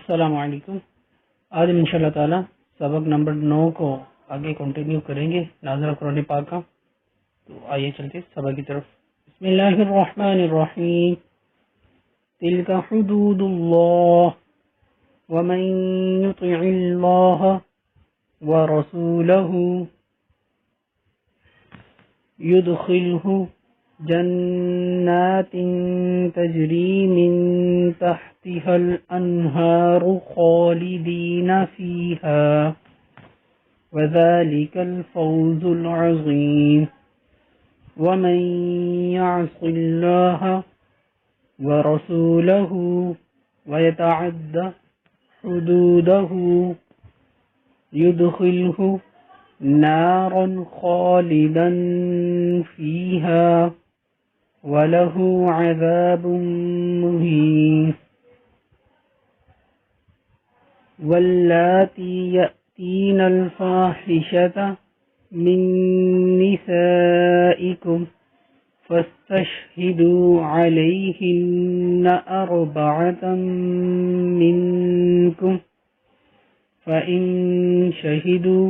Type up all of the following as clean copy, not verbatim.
السلام علیکم۔ آج ہم انشاءاللہ تعالی سبق نمبر 9 کو آگے کنٹینیو کریں گے ناظرہ قرآن پاک کا۔ تو آئیے چلتے سبق کی طرف۔ بسم اللہ الرحمن الرحیم۔ تلک حدود اللہ ومن یطع اللہ ورسولہ یدخلہ جنات تجری من تحتها الانہار خالدین فیہا وذلک الفوز العظیم ومن یعص اللہ ورسولہ ویتعد حدودہ یدخلہ نارا خالدا فیہا وَلَهُ عَذَابٌ مُهِينٌ وَاللَّاتِي يَأْتِينَ الْفَاحِشَةَ مِن نِّسَائِكُمْ فَاسْتَشْهِدُوا عَلَيْهِنَّ أَرْبَعَةً مِّنكُمْ فَإِن شَهِدُوا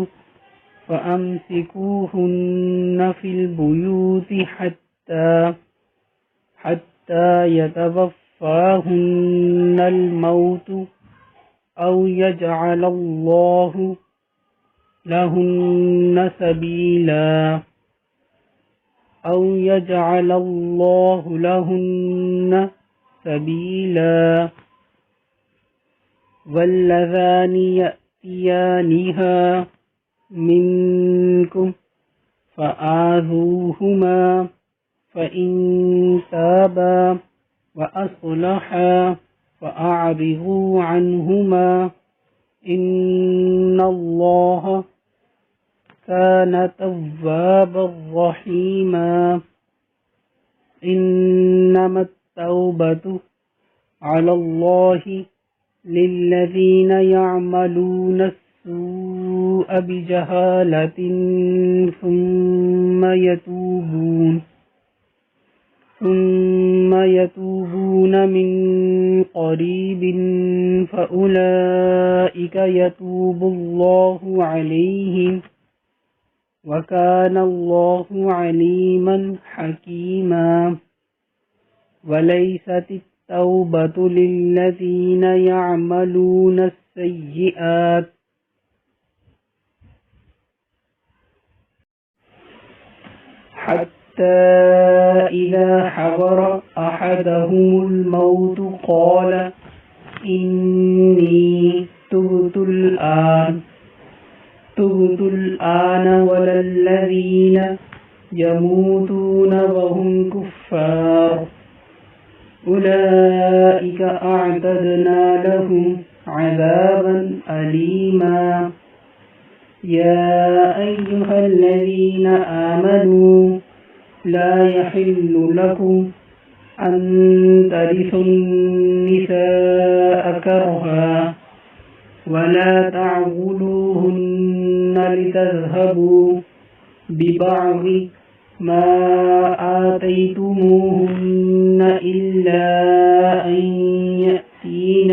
فَأَمْسِكُوهُنَّ فِي الْبُيُوتِ حتى يتوفاهن الموت أو يجعل الله لهن سبيلا واللذان يأتيانها منكم فآذوهما فإن تابا وأصلحا فأعرضوا عنهما إن الله كان توابا رحيما إنما التوبة على الله للذين يعملون السوء بجهالة ثم يتوبون من قريب فأولئك يتوب الله عليهم وكان الله عليما حكيما وليست التوبة للذين يعملون السيئات حتى إذا حضر أحدهم الموت قال إني تبت الآن ولا الذين يموتون وهم كفار أولئك أعتدنا لهم عذابا أليما يا أيها الذين آمنوا لا يحل لكم أن ترثوا النساء كرها ولا تعضلوهن لتذهبوا ببعض ما آتيتموهن إلا أن يأتين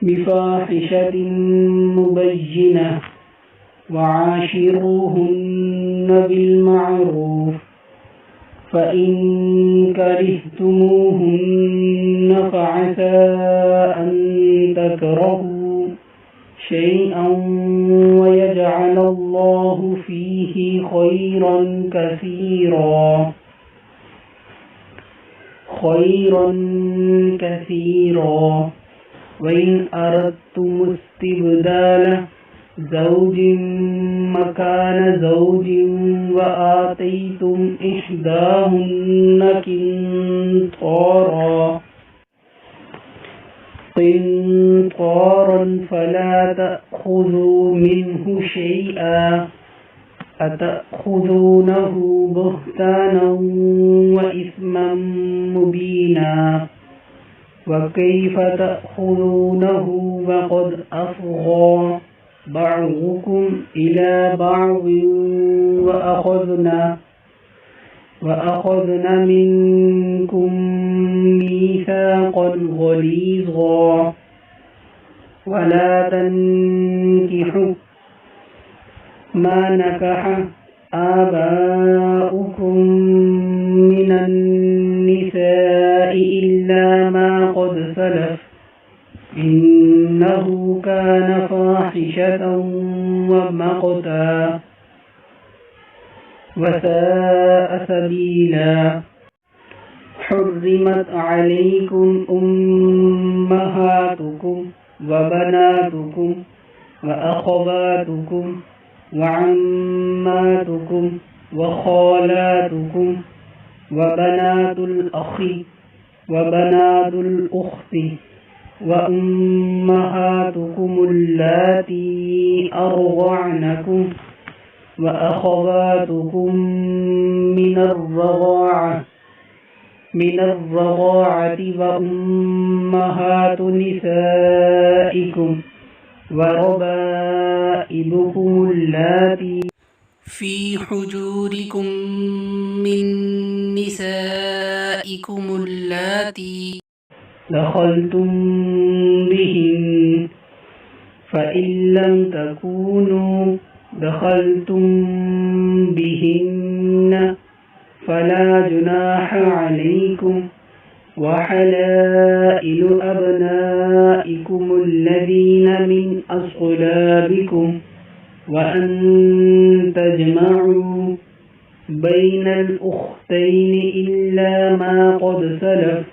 بفاحشة مبينة وعاشروهن بالمعروف فإن كرهتموهن فعسى أن تكرهوا شيئا ويجعل الله فيه خيرا كثيرا وإن أردتم استبدال زوج مكان زوج وآتيتم إحداهن قنطارا فلا تأخذوا منه شيئا أتأخذونه بهتانا وإثما مبينا وكيف تأخذونه وقد أفضى بعضكم إلى بعض وأخذنا منكم ميثاقا ميثاقا غليظا ولا تنكحوا ما نكح آباؤكم من النساء إلا ما قد سلف إنه كان فاحشة ومقتا وساء سبيلا حرمت عليكم أمهاتكم وبناتكم وأخواتكم وعماتكم وخالاتكم وبنات الأخ وبنات الأخت وأمهاتكم اللاتي أرضعنكم وأخواتكم من الرضاعة وأمهات نسائكم وربائبكم اللاتي في حجوركم من نسائكم اللاتي دخلتم بهن فإن لم تكونوا دخلتم بهن فلا جناح عليكم وحلائل أبنائكم الذين من أصلابكم وأن تجمعوا بين الأختين إلا ما قد سلف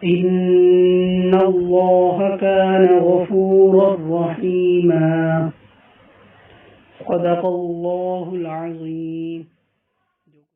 إن الله كان غفورا رحيما صدق الله العظيم.